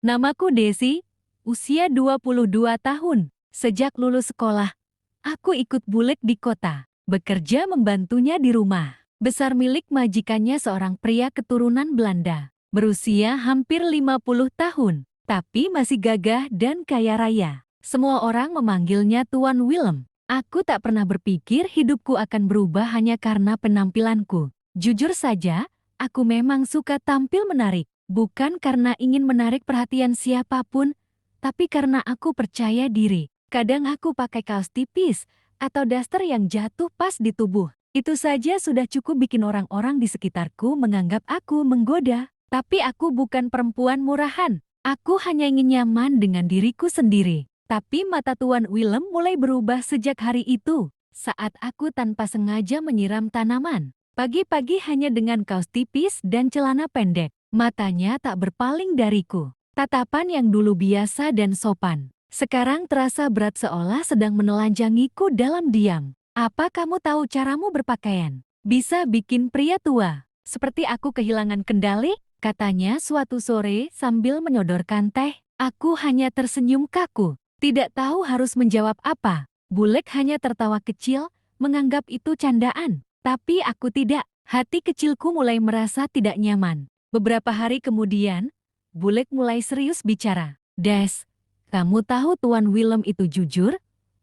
Namaku Desi, usia 22 tahun. Sejak lulus sekolah, aku ikut Bulek di kota, bekerja membantunya di rumah. Besar milik majikannya seorang pria keturunan Belanda, berusia hampir 50 tahun, tapi masih gagah dan kaya raya. Semua orang memanggilnya Tuan Willem. Aku tak pernah berpikir hidupku akan berubah hanya karena penampilanku. Jujur saja, aku memang suka tampil menarik. Bukan karena ingin menarik perhatian siapapun, tapi karena aku percaya diri. Kadang aku pakai kaos tipis atau daster yang jatuh pas di tubuh. Itu saja sudah cukup bikin orang-orang di sekitarku menganggap aku menggoda. Tapi aku bukan perempuan murahan. Aku hanya ingin nyaman dengan diriku sendiri. Tapi mata Tuan Willem mulai berubah sejak hari itu, saat aku tanpa sengaja menyiram tanaman. Pagi-pagi hanya dengan kaos tipis dan celana pendek. Matanya tak berpaling dariku. Tatapan yang dulu biasa dan sopan, sekarang terasa berat seolah sedang menelanjangiku dalam diam. Apa kamu tahu caramu berpakaian? Bisa bikin pria tua seperti aku kehilangan kendali? Katanya suatu sore sambil menyodorkan teh. Aku hanya tersenyum kaku, tidak tahu harus menjawab apa. Bulek hanya tertawa kecil, menganggap itu candaan. Tapi aku tidak. Hati kecilku mulai merasa tidak nyaman. Beberapa hari kemudian, Bulek mulai serius bicara. Des, kamu tahu Tuan Willem itu jujur,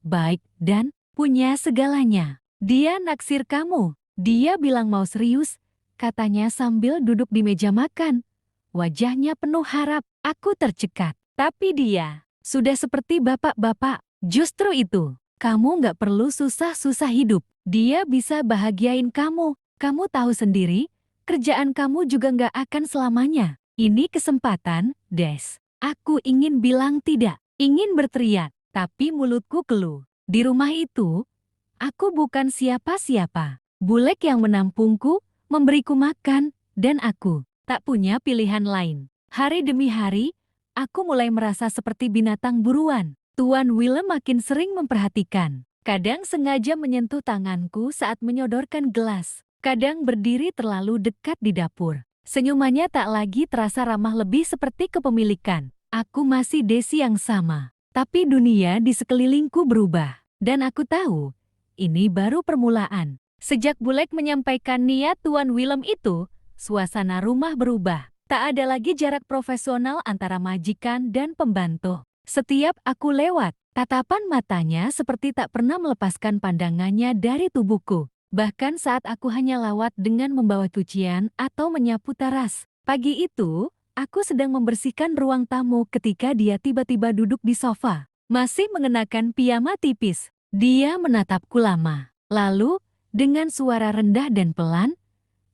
baik, dan punya segalanya. Dia naksir kamu. Dia bilang mau serius, katanya sambil duduk di meja makan. Wajahnya penuh harap. Aku tercekat. Tapi dia sudah seperti bapak-bapak. Justru itu, kamu nggak perlu susah-susah hidup. Dia bisa bahagiain kamu. Kamu tahu sendiri, kerjaan kamu juga nggak akan selamanya. Ini kesempatan, Des. Aku ingin bilang tidak, ingin berteriak, tapi mulutku keluh. Di rumah itu, aku bukan siapa-siapa. Bulek yang menampungku, memberiku makan, dan aku tak punya pilihan lain. Hari demi hari, aku mulai merasa seperti binatang buruan. Tuan Willem makin sering memperhatikan. Kadang sengaja menyentuh tanganku saat menyodorkan gelas. Kadang berdiri terlalu dekat di dapur. Senyumannya tak lagi terasa ramah, lebih seperti kepemilikan. Aku masih Desi yang sama. Tapi dunia di sekelilingku berubah. Dan aku tahu, ini baru permulaan. Sejak Bulek menyampaikan niat Tuan Willem itu, suasana rumah berubah. Tak ada lagi jarak profesional antara majikan dan pembantu. Setiap aku lewat, tatapan matanya seperti tak pernah melepaskan pandangannya dari tubuhku. Bahkan saat aku hanya lewat dengan membawa cucian atau menyapu teras. Pagi itu, aku sedang membersihkan ruang tamu ketika dia tiba-tiba duduk di sofa. Masih mengenakan piyama tipis. Dia menatapku lama. Lalu, dengan suara rendah dan pelan,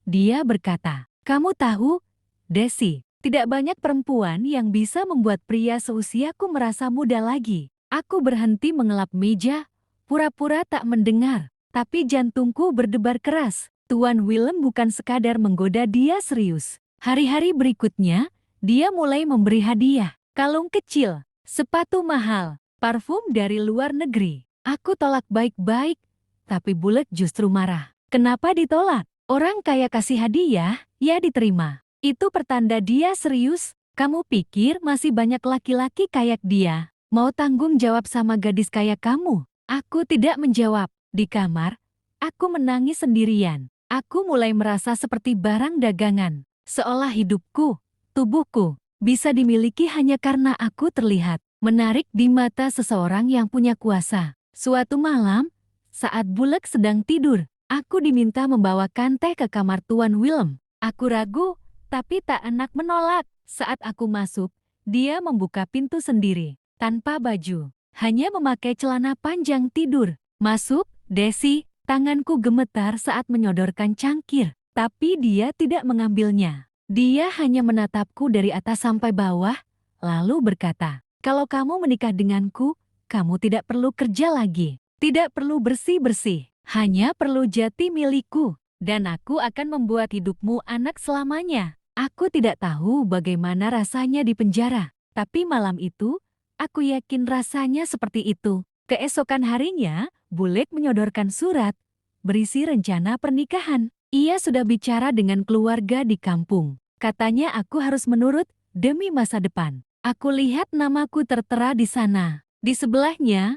dia berkata, "Kamu tahu, Desi, tidak banyak perempuan yang bisa membuat pria seusiaku merasa muda lagi." Aku berhenti mengelap meja, pura-pura tak mendengar. Tapi jantungku berdebar keras. Tuan Willem bukan sekadar menggoda, dia serius. Hari-hari berikutnya, dia mulai memberi hadiah. Kalung kecil, sepatu mahal, parfum dari luar negeri. Aku tolak baik-baik, tapi Bulek justru marah. Kenapa ditolak? Orang kaya kasih hadiah, ya diterima. Itu pertanda dia serius. Kamu pikir masih banyak laki-laki kayak dia mau tanggung jawab sama gadis kayak kamu? Aku tidak menjawab. Di kamar, aku menangis sendirian. Aku mulai merasa seperti barang dagangan. Seolah hidupku, tubuhku, bisa dimiliki hanya karena aku terlihat menarik di mata seseorang yang punya kuasa. Suatu malam, saat Bulek sedang tidur, aku diminta membawakan teh ke kamar Tuan Willem. Aku ragu, tapi tak enak menolak. Saat aku masuk, dia membuka pintu sendiri, tanpa baju, hanya memakai celana panjang tidur. "Masuk, Desi." Tanganku gemetar saat menyodorkan cangkir, tapi dia tidak mengambilnya. Dia hanya menatapku dari atas sampai bawah, lalu berkata, "Kalau kamu menikah denganku, kamu tidak perlu kerja lagi, tidak perlu bersih-bersih, hanya perlu jati milikku, dan aku akan membuat hidupmu enak selamanya." Aku tidak tahu bagaimana rasanya di penjara, tapi malam itu, aku yakin rasanya seperti itu. Keesokan harinya, Bulek menyodorkan surat berisi rencana pernikahan. Ia sudah bicara dengan keluarga di kampung. Katanya aku harus menurut demi masa depan. Aku lihat namaku tertera di sana. Di sebelahnya,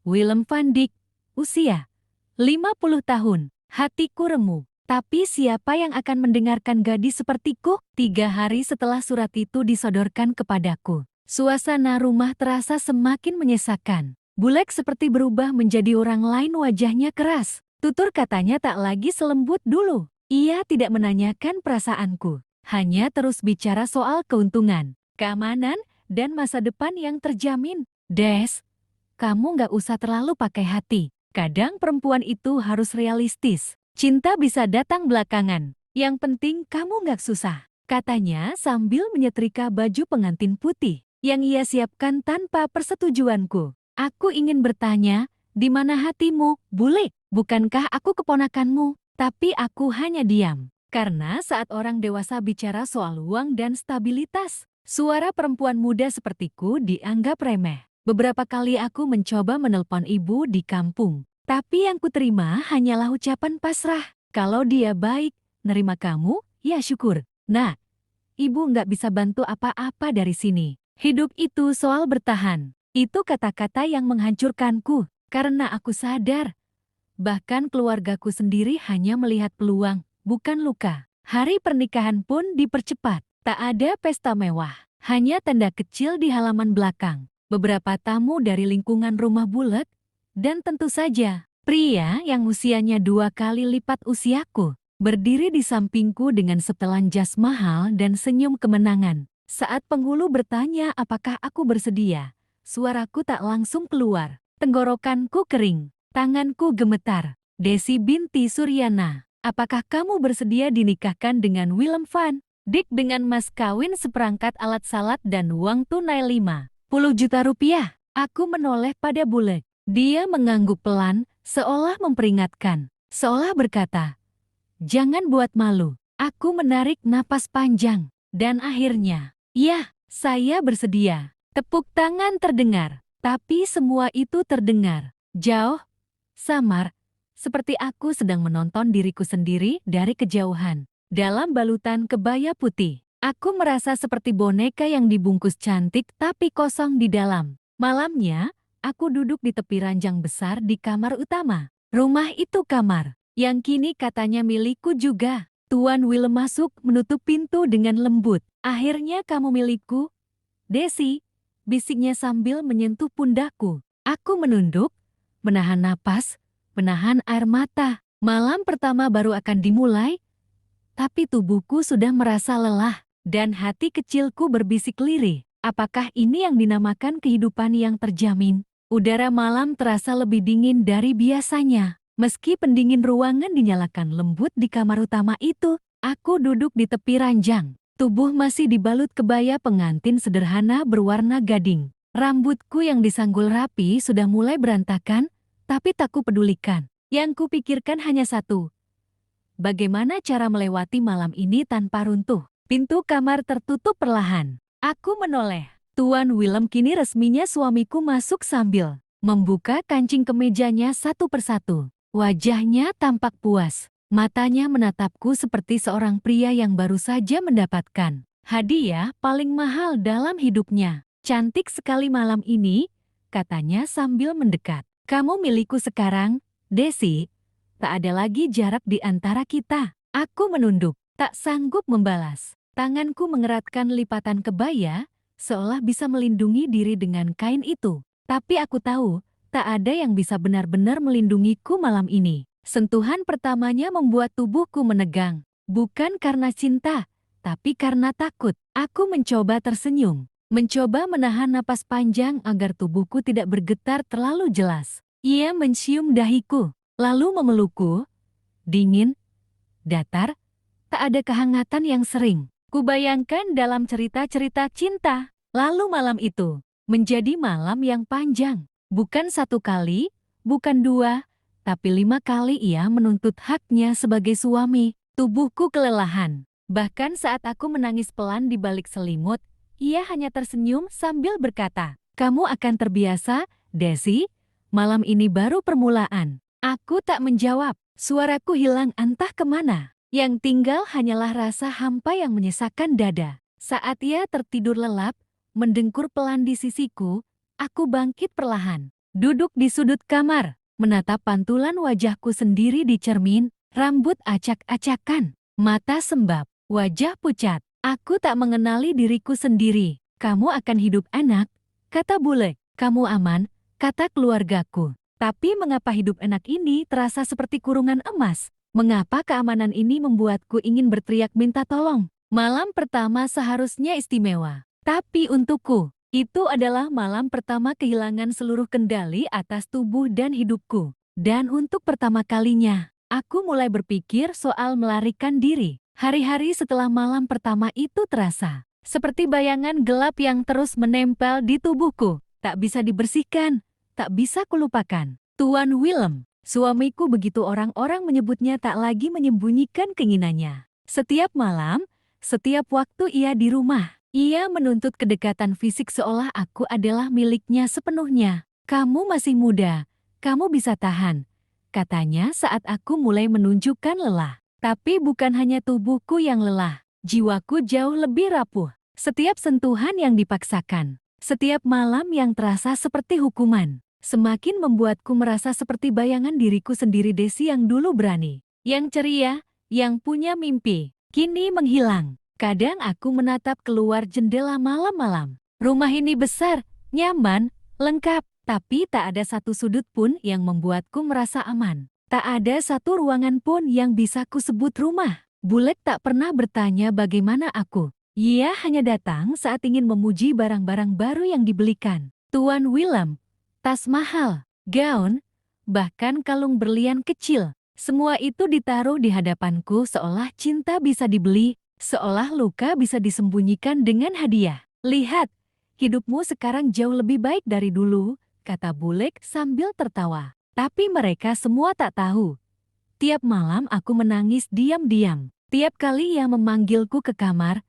Willem van Dijk, usia 50 tahun. Hatiku remuk. Tapi siapa yang akan mendengarkan gadis sepertiku? 3 hari setelah surat itu disodorkan kepadaku, suasana rumah terasa semakin menyesakan. Bulek seperti berubah menjadi orang lain, wajahnya keras. Tutur katanya tak lagi selembut dulu. Ia tidak menanyakan perasaanku, hanya terus bicara soal keuntungan, keamanan, dan masa depan yang terjamin. Des, kamu nggak usah terlalu pakai hati. Kadang perempuan itu harus realistis. Cinta bisa datang belakangan. Yang penting kamu nggak susah, katanya sambil menyetrika baju pengantin putih yang ia siapkan tanpa persetujuanku. Aku ingin bertanya, di mana hatimu, Bule? Bukankah aku keponakanmu? Tapi aku hanya diam. Karena saat orang dewasa bicara soal uang dan stabilitas, suara perempuan muda sepertiku dianggap remeh. Beberapa kali aku mencoba menelpon ibu di kampung, tapi yang kuterima hanyalah ucapan pasrah. Kalau dia baik, nerima kamu, ya syukur. Nah, ibu nggak bisa bantu apa-apa dari sini. Hidup itu soal bertahan. Itu kata-kata yang menghancurkanku, karena aku sadar, bahkan keluargaku sendiri hanya melihat peluang, bukan luka. Hari pernikahan pun dipercepat. Tak ada pesta mewah, hanya tenda kecil di halaman belakang. Beberapa tamu dari lingkungan rumah Bulek, dan tentu saja, pria yang usianya 2 kali lipat usiaku, berdiri di sampingku dengan setelan jas mahal dan senyum kemenangan. Saat penghulu bertanya apakah aku bersedia, suaraku tak langsung keluar. Tenggorokanku kering, tanganku gemetar. Desi binti Suryana, apakah kamu bersedia dinikahkan dengan Willem van Dijk dengan mas kawin seperangkat alat salat dan uang tunai 50 juta rupiah? Aku menoleh pada Bulek. Dia mengangguk pelan, seolah memperingatkan, seolah berkata, "Jangan buat malu." Aku menarik napas panjang, dan akhirnya, "Ya, saya bersedia." Tepuk tangan terdengar, tapi semua itu terdengar jauh, samar, seperti aku sedang menonton diriku sendiri dari kejauhan. Dalam balutan kebaya putih, aku merasa seperti boneka yang dibungkus cantik tapi kosong di dalam. Malamnya, aku duduk di tepi ranjang besar di kamar utama. Rumah itu kamar, yang kini katanya milikku juga. Tuan Willem masuk menutup pintu dengan lembut. "Akhirnya kamu milikku, Desi," bisiknya sambil menyentuh pundakku. Aku menunduk, menahan napas, menahan air mata. Malam pertama baru akan dimulai, tapi tubuhku sudah merasa lelah, dan hati kecilku berbisik lirih. Apakah ini yang dinamakan kehidupan yang terjamin? Udara malam terasa lebih dingin dari biasanya. Meski pendingin ruangan dinyalakan lembut di kamar utama itu, aku duduk di tepi ranjang. Tubuh masih dibalut kebaya pengantin sederhana berwarna gading. Rambutku yang disanggul rapi sudah mulai berantakan, tapi tak kupedulikan. Yang kupikirkan hanya satu, bagaimana cara melewati malam ini tanpa runtuh? Pintu kamar tertutup perlahan. Aku menoleh. Tuan Willem, kini resminya suamiku, masuk sambil membuka kancing kemejanya satu persatu. Wajahnya tampak puas. Matanya menatapku seperti seorang pria yang baru saja mendapatkan hadiah paling mahal dalam hidupnya. "Cantik sekali malam ini," katanya sambil mendekat. "Kamu milikku sekarang, Desi. Tak ada lagi jarak di antara kita." Aku menunduk, tak sanggup membalas. Tanganku mengeratkan lipatan kebaya, seolah bisa melindungi diri dengan kain itu. Tapi aku tahu, tak ada yang bisa benar-benar melindungiku malam ini. Sentuhan pertamanya membuat tubuhku menegang. Bukan karena cinta, tapi karena takut. Aku mencoba tersenyum, mencoba menahan napas panjang agar tubuhku tidak bergetar terlalu jelas. Ia mencium dahiku, lalu memelukku. Dingin, datar, tak ada kehangatan yang sering kubayangkan dalam cerita-cerita cinta. Lalu malam itu menjadi malam yang panjang. Bukan 1 kali, bukan 2, tapi 5 kali ia menuntut haknya sebagai suami. Tubuhku kelelahan. Bahkan saat aku menangis pelan di balik selimut, ia hanya tersenyum sambil berkata, "Kamu akan terbiasa, Desi. Malam ini baru permulaan." Aku tak menjawab. Suaraku hilang entah kemana. Yang tinggal hanyalah rasa hampa yang menyesakkan dada. Saat ia tertidur lelap, mendengkur pelan di sisiku. Aku bangkit perlahan. Duduk di sudut kamar, menatap pantulan wajahku sendiri di cermin, rambut acak-acakan, mata sembab, wajah pucat. Aku tak mengenali diriku sendiri. Kamu akan hidup enak, kata Bulek. Kamu aman, kata keluargaku. Tapi mengapa hidup enak ini terasa seperti kurungan emas? Mengapa keamanan ini membuatku ingin berteriak minta tolong? Malam pertama seharusnya istimewa. Tapi untukku, itu adalah malam pertama kehilangan seluruh kendali atas tubuh dan hidupku. Dan untuk pertama kalinya, aku mulai berpikir soal melarikan diri. Hari-hari setelah malam pertama itu terasa seperti bayangan gelap yang terus menempel di tubuhku. Tak bisa dibersihkan, tak bisa kulupakan. Tuan Willem, suamiku begitu orang-orang menyebutnya tak lagi menyembunyikan keinginannya. Setiap malam, setiap waktu ia di rumah, ia menuntut kedekatan fisik seolah aku adalah miliknya sepenuhnya. Kamu masih muda, kamu bisa tahan, katanya saat aku mulai menunjukkan lelah. Tapi bukan hanya tubuhku yang lelah, jiwaku jauh lebih rapuh. Setiap sentuhan yang dipaksakan, setiap malam yang terasa seperti hukuman, semakin membuatku merasa seperti bayangan diriku sendiri. Desi yang dulu berani, yang ceria, yang punya mimpi, kini menghilang. Kadang aku menatap keluar jendela malam-malam. Rumah ini besar, nyaman, lengkap, tapi tak ada satu sudut pun yang membuatku merasa aman. Tak ada satu ruangan pun yang bisa kusebut rumah. Bulek tak pernah bertanya bagaimana aku. Ia hanya datang saat ingin memuji barang-barang baru yang dibelikan. Tuan Willem, tas mahal, gaun, bahkan kalung berlian kecil. Semua itu ditaruh di hadapanku seolah cinta bisa dibeli, seolah luka bisa disembunyikan dengan hadiah. Lihat, hidupmu sekarang jauh lebih baik dari dulu, kata Bulek sambil tertawa. Tapi mereka semua tak tahu. Tiap malam aku menangis diam-diam. Tiap kali ia memanggilku ke kamar,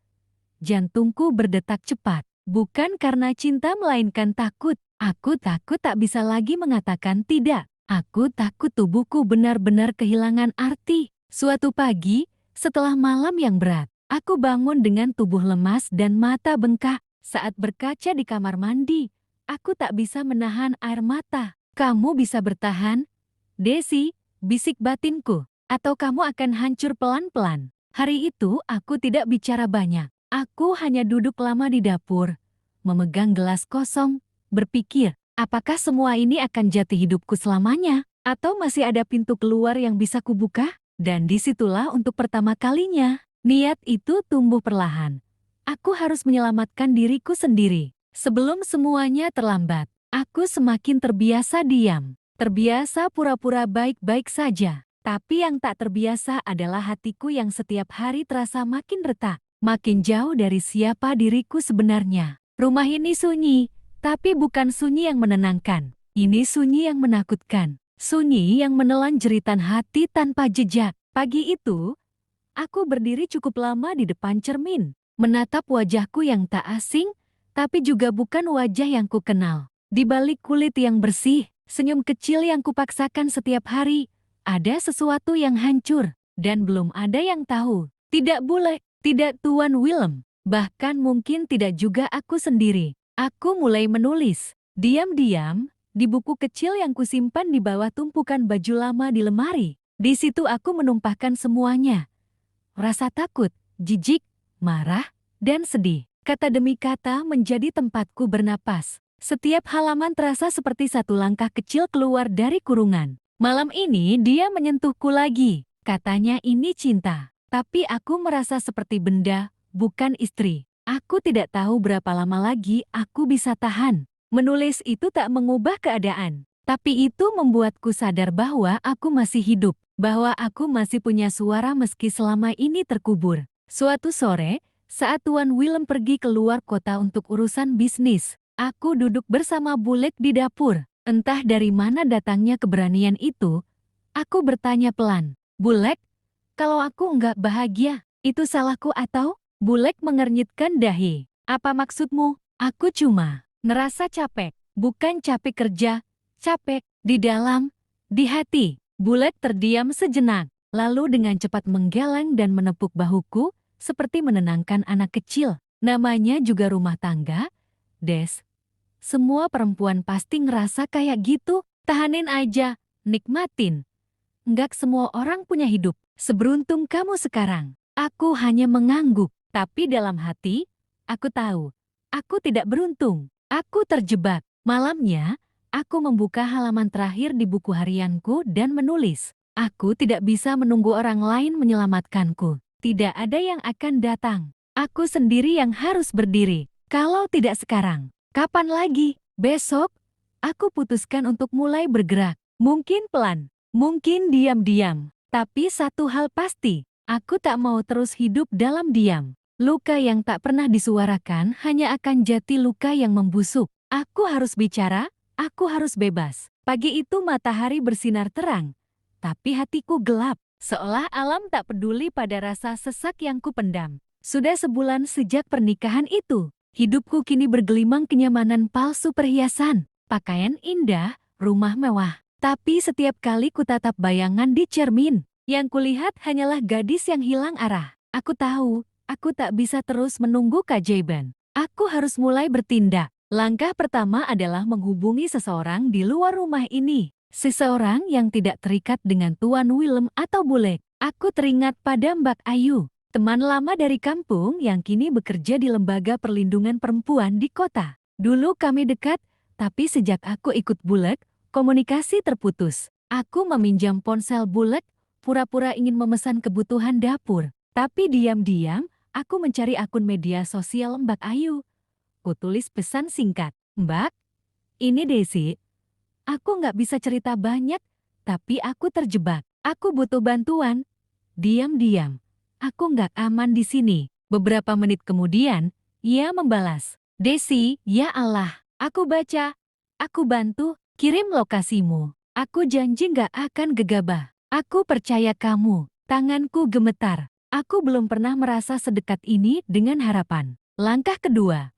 jantungku berdetak cepat. Bukan karena cinta melainkan takut. Aku takut tak bisa lagi mengatakan tidak. Aku takut tubuhku benar-benar kehilangan arti. Suatu pagi, setelah malam yang berat, aku bangun dengan tubuh lemas dan mata bengkak. Saat berkaca di kamar mandi, aku tak bisa menahan air mata. Kamu bisa bertahan, Desi, bisik batinku, atau kamu akan hancur pelan-pelan. Hari itu aku tidak bicara banyak. Aku hanya duduk lama di dapur, memegang gelas kosong, berpikir, apakah semua ini akan jati hidupku selamanya? Atau masih ada pintu keluar yang bisa kubuka? Dan disitulah untuk pertama kalinya, niat itu tumbuh perlahan. Aku harus menyelamatkan diriku sendiri. Sebelum semuanya terlambat, aku semakin terbiasa diam. Terbiasa pura-pura baik-baik saja. Tapi yang tak terbiasa adalah hatiku yang setiap hari terasa makin retak. Makin jauh dari siapa diriku sebenarnya. Rumah ini sunyi, tapi bukan sunyi yang menenangkan. Ini sunyi yang menakutkan. Sunyi yang menelan jeritan hati tanpa jejak. Pagi itu, aku berdiri cukup lama di depan cermin, menatap wajahku yang tak asing, tapi juga bukan wajah yang kukenal. Di balik kulit yang bersih, senyum kecil yang kupaksakan setiap hari, ada sesuatu yang hancur, dan belum ada yang tahu. Tidak Bulek. Tidak Tuan Willem, bahkan mungkin tidak juga aku sendiri. Aku mulai menulis, diam-diam, di buku kecil yang kusimpan di bawah tumpukan baju lama di lemari. Di situ aku menumpahkan semuanya. Rasa takut, jijik, marah, dan sedih. Kata demi kata menjadi tempatku bernapas. Setiap halaman terasa seperti satu langkah kecil keluar dari kurungan. Malam ini dia menyentuhku lagi. Katanya ini cinta. Tapi aku merasa seperti benda, bukan istri. Aku tidak tahu berapa lama lagi aku bisa tahan. Menulis itu tak mengubah keadaan. Tapi itu membuatku sadar bahwa aku masih hidup. Bahwa aku masih punya suara meski selama ini terkubur. Suatu sore, saat Tuan Willem pergi keluar kota untuk urusan bisnis, aku duduk bersama Bulek di dapur. Entah dari mana datangnya keberanian itu, aku bertanya pelan, Bulek, kalau aku enggak bahagia, itu salahku atau? Bulek mengernyitkan dahi. Apa maksudmu? Aku cuma ngerasa capek. Bukan capek kerja, capek di dalam, di hati. Bulek terdiam sejenak, lalu dengan cepat menggeleng dan menepuk bahuku, seperti menenangkan anak kecil. Namanya juga rumah tangga, Des, semua perempuan pasti ngerasa kayak gitu. Tahanin aja, nikmatin. Enggak semua orang punya hidup seberuntung kamu sekarang. Aku hanya mengangguk, tapi dalam hati, aku tahu, aku tidak beruntung. Aku terjebak. Malamnya, aku membuka halaman terakhir di buku harianku dan menulis. Aku tidak bisa menunggu orang lain menyelamatkanku. Tidak ada yang akan datang. Aku sendiri yang harus berdiri. Kalau tidak sekarang, kapan lagi? Besok, aku putuskan untuk mulai bergerak. Mungkin pelan, mungkin diam-diam. Tapi satu hal pasti, aku tak mau terus hidup dalam diam. Luka yang tak pernah disuarakan hanya akan jadi luka yang membusuk. Aku harus bicara, aku harus bebas. Pagi itu matahari bersinar terang, tapi hatiku gelap, seolah alam tak peduli pada rasa sesak yang kupendam. Sudah sebulan sejak pernikahan itu, hidupku kini bergelimang kenyamanan palsu perhiasan, pakaian indah, rumah mewah. Tapi setiap kali kutatap bayangan di cermin, yang kulihat hanyalah gadis yang hilang arah. Aku tahu, aku tak bisa terus menunggu keajaiban. Aku harus mulai bertindak. Langkah pertama adalah menghubungi seseorang di luar rumah ini. Seseorang yang tidak terikat dengan Tuan Willem atau Bulek. Aku teringat pada Mbak Ayu, teman lama dari kampung yang kini bekerja di Lembaga Perlindungan Perempuan di kota. Dulu kami dekat, tapi sejak aku ikut Bulek, komunikasi terputus. Aku meminjam ponsel Bulek, pura-pura ingin memesan kebutuhan dapur. Tapi diam-diam, aku mencari akun media sosial Mbak Ayu. Kutulis pesan singkat, "Mbak, ini Desi. Aku nggak bisa cerita banyak, tapi aku terjebak. Aku butuh bantuan." Diam-diam, aku nggak aman di sini. Beberapa menit kemudian, ia membalas, "Desi, ya Allah, aku baca. Aku bantu, kirim lokasimu. Aku janji nggak akan gegabah. Aku percaya kamu." Tanganku gemetar. Aku belum pernah merasa sedekat ini dengan harapan. Langkah kedua,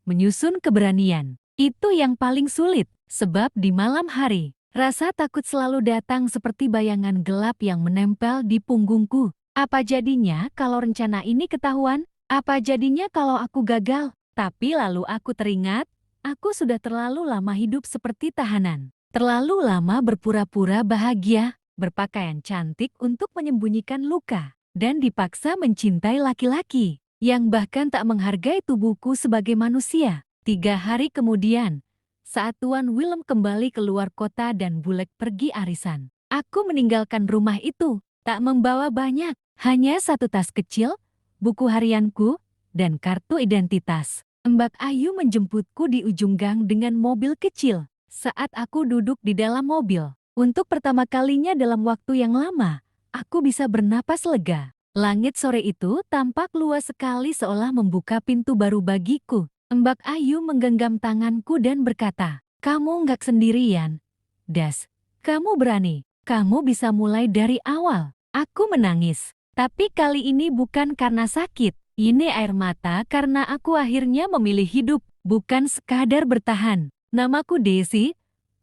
menyusun keberanian. Itu yang paling sulit, sebab di malam hari, rasa takut selalu datang seperti bayangan gelap yang menempel di punggungku. Apa jadinya kalau rencana ini ketahuan? Apa jadinya kalau aku gagal? Tapi lalu aku teringat, aku sudah terlalu lama hidup seperti tahanan. Terlalu lama berpura-pura bahagia, berpakaian cantik untuk menyembunyikan luka, dan dipaksa mencintai laki-laki yang bahkan tak menghargai tubuhku sebagai manusia. 3 hari kemudian, saat Tuan Willem kembali keluar kota dan Bulek pergi arisan, aku meninggalkan rumah itu, tak membawa banyak, hanya satu tas kecil, buku harianku, dan kartu identitas. Mbak Ayu menjemputku di ujung gang dengan mobil kecil. Saat aku duduk di dalam mobil, untuk pertama kalinya dalam waktu yang lama, aku bisa bernapas lega. Langit sore itu tampak luas sekali seolah membuka pintu baru bagiku. Mbak Ayu menggenggam tanganku dan berkata, "Kamu nggak sendirian. Das, kamu berani. Kamu bisa mulai dari awal." Aku menangis. Tapi kali ini bukan karena sakit. Ini air mata karena aku akhirnya memilih hidup, bukan sekadar bertahan. Namaku Desi.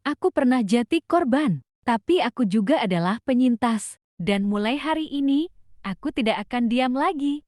Aku pernah jadi korban, tapi aku juga adalah penyintas. Dan mulai hari ini, aku tidak akan diam lagi.